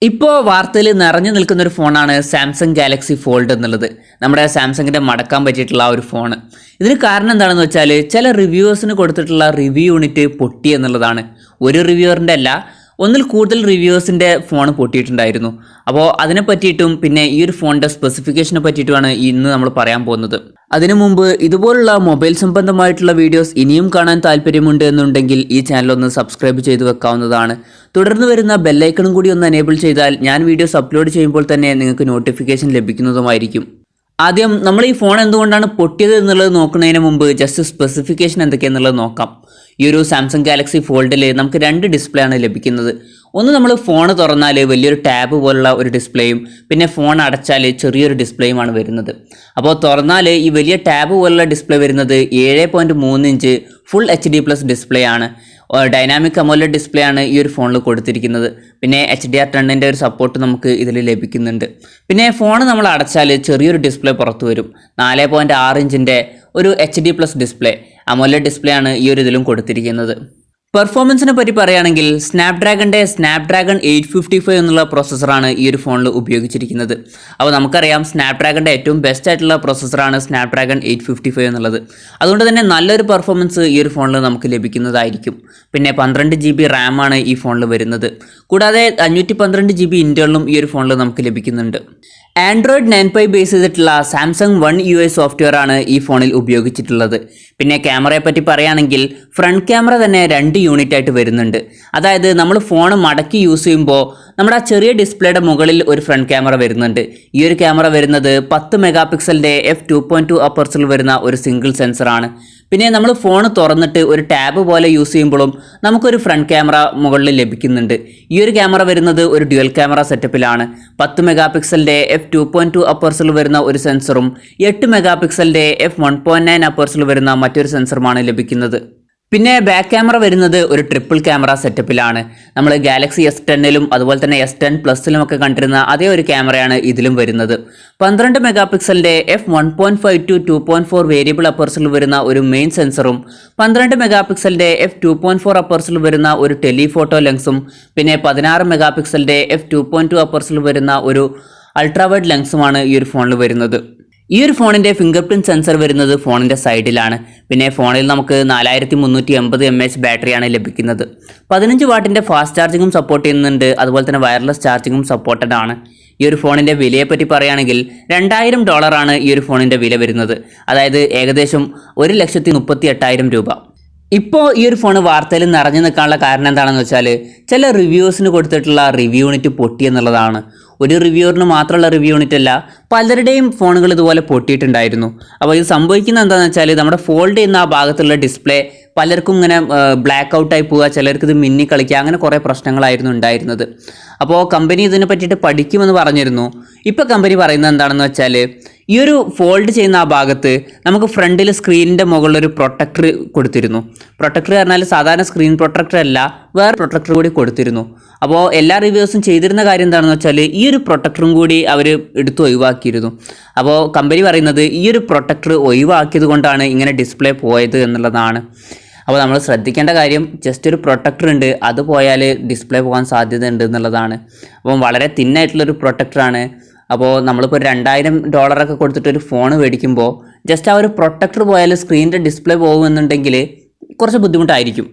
ഇപ്പോൾ വാർത്തയിൽ നിറഞ്ഞു നിൽക്കുന്ന ഒരു ഫോണാണ് സാംസങ് ഗാലക്സി ഫോൾഡ് എന്നുള്ളത്. നമ്മുടെ സാംസങ്ങിൻ്റെ മടക്കാൻ പറ്റിയിട്ടുള്ള ആ ഒരു ഫോൺ. ഇതിന് കാരണം എന്താണെന്ന് വെച്ചാൽ ചില റിവ്യൂവേഴ്സിന് കൊടുത്തിട്ടുള്ള റിവ്യൂ യൂണിറ്റ് പൊട്ടി എന്നുള്ളതാണ്. ഒരു റിവ്യൂവറിൻ്റെ അല്ല, ഒന്നിൽ കൂടുതൽ റിവ്യൂവേഴ്സിൻ്റെ ഫോൺ പൊട്ടിയിട്ടുണ്ടായിരുന്നു. അപ്പോൾ അതിനെ പറ്റിയിട്ടും പിന്നെ ഈ ഒരു ഫോണിൻ്റെ സ്പെസിഫിക്കേഷനെ പറ്റിയിട്ടുമാണ് ഇന്ന് നമ്മൾ പറയാൻ പോകുന്നത്. അതിനു മുമ്പ് ഇതുപോലുള്ള മൊബൈൽ സംബന്ധമായിട്ടുള്ള വീഡിയോസ് ഇനിയും കാണാൻ താല്പര്യമുണ്ട് എന്നുണ്ടെങ്കിൽ ഈ ചാനൽ ഒന്ന് സബ്സ്ക്രൈബ് ചെയ്ത് വെക്കാവുന്നതാണ്. തുടർന്ന് വരുന്ന ബെല്ലൈക്കണും കൂടി ഒന്ന് എനേബിൾ ചെയ്താൽ ഞാൻ വീഡിയോസ് അപ്ലോഡ് ചെയ്യുമ്പോൾ തന്നെ നിങ്ങൾക്ക് നോട്ടിഫിക്കേഷൻ ലഭിക്കുന്നതുമായിരിക്കും. ആദ്യം നമ്മൾ ഈ ഫോൺ എന്തുകൊണ്ടാണ് പൊട്ടിയത് എന്നുള്ളത് നോക്കുന്നതിന് മുമ്പ് ജസ്റ്റ് സ്പെസിഫിക്കേഷൻ എന്തൊക്കെയാണെന്നുള്ളത് നോക്കാം. ഈ ഒരു സാംസങ് ഗാലക്സി ഫോൾഡിൽ നമുക്ക് രണ്ട് ഡിസ്പ്ലേ ആണ് ലഭിക്കുന്നത്. ഒന്ന്, നമ്മൾ ഫോൺ തുറന്നാൽ വലിയൊരു ടാബ് പോലുള്ള ഒരു ഡിസ്പ്ലേയും പിന്നെ ഫോൺ അടച്ചാൽ ചെറിയൊരു ഡിസ്പ്ലേയുമാണ് വരുന്നത്. അപ്പോൾ തുറന്നാൽ ഈ വലിയ ടാബ് പോലുള്ള ഡിസ്പ്ലേ വരുന്നത് 7.3 ഇഞ്ച് ഫുൾ HD+ ഡിസ്പ്ലേ ആണ്. ഡൈനാമിക് അമോലെഡ് ഡിസ്പ്ലേ ആണ് ഈ ഒരു ഫോണിൽ കൊടുത്തിരിക്കുന്നത്. പിന്നെ HDR10 ഒരു സപ്പോർട്ട് നമുക്ക് ഇതിൽ ലഭിക്കുന്നുണ്ട്. പിന്നെ ഫോൺ നമ്മൾ അടച്ചാൽ ചെറിയൊരു ഡിസ്പ്ലേ പുറത്തു വരും. 4.6 ഇഞ്ചിൻ്റെ ഒരു HD+ ഡിസ്പ്ലേ, അമോലെഡ് ഡിസ്പ്ലേ ആണ് ഈ ഒരു ഇതിലും കൊടുത്തിരിക്കുന്നത്. പെർഫോമൻസിനെ പറ്റി പറയുകയാണെങ്കിൽ സ്നാപ്ഡ്രാഗൺ 855 എന്നുള്ള പ്രോസസ്സറാണ് ഈ ഒരു ഫോണിൽ ഉപയോഗിച്ചിരിക്കുന്നത്. അപ്പോൾ നമുക്കറിയാം സ്നാപ്ഡ്രാഗണിൻ്റെ ഏറ്റവും ബെസ്റ്റ് ആയിട്ടുള്ള പ്രോസസ്സറാണ് സ്നാപ്ഡ്രാഗൺ 855 എന്നുള്ളത്. അതുകൊണ്ട് തന്നെ നല്ലൊരു പെർഫോമൻസ് ഈ ഒരു ഫോണിൽ നമുക്ക് ലഭിക്കുന്നതായിരിക്കും. പിന്നെ 12 GB റാമാണ് ഈ ഫോണിൽ വരുന്നത്. കൂടാതെ 512 GB ഇൻറ്റേർണലും ഈ ഒരു ഫോണിൽ നമുക്ക് ലഭിക്കുന്നുണ്ട്. ആൻഡ്രോയിഡ് 9 ബേസ് ചെയ്തിട്ടുള്ള സാംസങ് One UI സോഫ്റ്റ്വെയർ ആണ് ഈ ഫോണിൽ ഉപയോഗിച്ചിട്ടുള്ളത്. പിന്നെ ക്യാമറയെ പറ്റി പറയുകയാണെങ്കിൽ ഫ്രണ്ട് ക്യാമറ തന്നെ 2 യൂണിറ്റ് ആയിട്ട് വരുന്നുണ്ട്. അതായത് നമ്മൾ ഫോൺ മടക്കി യൂസ് ചെയ്യുമ്പോൾ നമ്മുടെ ആ ചെറിയ ഡിസ്പ്ലേയുടെ മുകളിൽ ഒരു ഫ്രണ്ട് ക്യാമറ വരുന്നുണ്ട്. ഈ ഒരു ക്യാമറ വരുന്നത് 10 മെഗാപിക്സലിൻ്റെ f2.2 അപ്പർച്ചറിൽ വരുന്ന ഒരു സിംഗിൾ സെൻസറാണ്. പിന്നെ നമ്മൾ ഫോൺ തുറന്നിട്ട് ഒരു ടാബ് പോലെ യൂസ് ചെയ്യുമ്പോഴും നമുക്കൊരു ഫ്രണ്ട് ക്യാമറ മുകളിൽ ലഭിക്കുന്നുണ്ട്. ഈ ഒരു ക്യാമറ വരുന്നത് ഒരു ഡ്യുവൽ ക്യാമറ സെറ്റപ്പിലാണ്. 10 മെഗാപിക്സലിൻ്റെ f2.2 അപ്പർച്ചറിൽ വരുന്ന ഒരു സെൻസറും 8 മെഗാപിക്സലിൻ്റെ f1.9 അപ്പർച്ചറിൽ വരുന്ന മറ്റൊരു സെൻസറുമാണ് ലഭിക്കുന്നത്. പിന്നെ ബാക്ക് ക്യാമറ വരുന്നത് ഒരു ട്രിപ്പിൾ ക്യാമറ സെറ്റപ്പിലാണ്. നമ്മൾ ഗാലക്സി S10ലും അതുപോലെ തന്നെ S10+ ഒക്കെ കണ്ടിരുന്ന അതേ ഒരു ക്യാമറയാണ് ഇതിലും വരുന്നത്. 12 മെഗാപിക്സലിൻ്റെ f1.5 to 2.4 വേരിയബിൾ അപ്പർച്ചറിൽ വരുന്ന ഒരു മെയിൻ സെൻസറും 12 മെഗാപിക്സലിൻ്റെ f2.4 അപ്പർച്ചറിൽ വരുന്ന ഒരു ടെലിഫോട്ടോ ലെൻസും പിന്നെ 16 മെഗാപിക്സലിൻ്റെ f2.2 അപ്പർച്ചറിൽ വരുന്ന ഒരു അൾട്രാവൈഡ് ലെൻസുമാണ് ഈ ഒരു ഫോണിൽ വരുന്നത്. ഈ ഒരു ഫോണിൻ്റെ ഫിംഗർ പ്രിൻറ്റ് സെൻസർ വരുന്നത് ഫോണിൻ്റെ സൈഡിലാണ്. പിന്നെ ഫോണിൽ നമുക്ക് 4380 mAh ബാറ്ററിയാണ് ലഭിക്കുന്നത്. 15 വാട്ടിൻ്റെ ഫാസ്റ്റ് ചാർജിങ്ങും സപ്പോർട്ട് ചെയ്യുന്നുണ്ട്. അതുപോലെ തന്നെ വയർലെസ് ചാർജിങ്ങും സപ്പോർട്ടഡ് ആണ്. ഈ ഒരു ഫോണിൻ്റെ വിലയെപ്പറ്റി പറയുകയാണെങ്കിൽ $2000 ഈ ഒരു ഫോണിൻ്റെ വില വരുന്നത്. അതായത് ഏകദേശം 1,38,000 രൂപ. ഇപ്പോൾ ഈ ഒരു ഫോൺ വാർത്തയിൽ നിറഞ്ഞു നിൽക്കാനുള്ള കാരണം എന്താണെന്ന് വെച്ചാൽ ചില റിവ്യൂസിന് കൊടുത്തിട്ടുള്ള റിവ്യൂ യൂണിറ്റ് പൊട്ടി എന്നുള്ളതാണ്. ഒരു റിവ്യൂറിന് മാത്രമുള്ള റിവ്യൂ യൂണിറ്റ് അല്ല, പലരുടെയും ഫോണുകൾ ഇതുപോലെ പൊട്ടിയിട്ടുണ്ടായിരുന്നു. അപ്പോൾ ഇത് സംഭവിക്കുന്നത് എന്താണെന്ന് വെച്ചാൽ നമ്മുടെ ഫോൾഡ് ചെയ്യുന്ന ആ ഭാഗത്തുള്ള ഡിസ്പ്ലേ പലർക്കും ഇങ്ങനെ ബ്ലാക്ക് ഔട്ടായി പോവുക, ചിലർക്ക് ഇത് മിന്നി കളിക്കുക, അങ്ങനെ കുറേ പ്രശ്നങ്ങളായിരുന്നു ഉണ്ടായിരുന്നത്. അപ്പോൾ കമ്പനി ഇതിനെ പറ്റിയിട്ട് പഠിക്കുമെന്ന് പറഞ്ഞിരുന്നു. ഇപ്പോൾ കമ്പനി പറയുന്നത് എന്താണെന്ന് വെച്ചാൽ ഈ ഒരു ഫോൾഡ് ചെയ്യുന്ന ആ ഭാഗത്ത് നമുക്ക് ഫ്രണ്ടിൽ സ്ക്രീനിൻ്റെ മുകളിലൊരു പ്രൊട്ടക്ടർ കൊടുത്തിരുന്നു. പ്രൊട്ടക്ടർ പറഞ്ഞാൽ സാധാരണ സ്ക്രീൻ പ്രൊട്ടക്ടർ അല്ല, വേറെ പ്രൊട്ടക്ടർ കൂടി കൊടുത്തിരുന്നു. അപ്പോൾ എല്ലാ റിവ്യൂസും ചെയ്തിരുന്ന കാര്യം എന്താണെന്ന് വെച്ചാൽ ഈ ഒരു പ്രൊട്ടക്ടറും കൂടി അവർ എടുത്ത് ഒഴിവാക്കിയിരുന്നു. അപ്പോൾ കമ്പനി പറയുന്നത് ഈ ഒരു പ്രൊട്ടക്ടർ ഒഴിവാക്കിയത് കൊണ്ടാണ് ഇങ്ങനെ ഡിസ്പ്ലേ പോയത് എന്നുള്ളതാണ്. അപ്പോൾ നമ്മൾ ശ്രദ്ധിക്കേണ്ട കാര്യം ജസ്റ്റ് ഒരു പ്രൊട്ടക്ടർ ഉണ്ട്, അത് പോയാൽ ഡിസ്പ്ലേ പോകാൻ സാധ്യത ഉണ്ട് എന്നുള്ളതാണ്. അപ്പം വളരെ തിന്നായിട്ടുള്ളൊരു പ്രൊട്ടക്ടറാണ്. അപ്പോൾ നമ്മളിപ്പോൾ $2000 ഒക്കെ കൊടുത്തിട്ട് ഒരു ഫോൺ മേടിക്കുമ്പോൾ ജസ്റ്റ് ആ ഒരു പ്രൊട്ടക്ടർ പോയാൽ സ്ക്രീനിൻ്റെ ഡിസ്പ്ലേ പോകുമെന്നുണ്ടെങ്കിൽ കുറച്ച് ബുദ്ധിമുട്ടായിരിക്കും.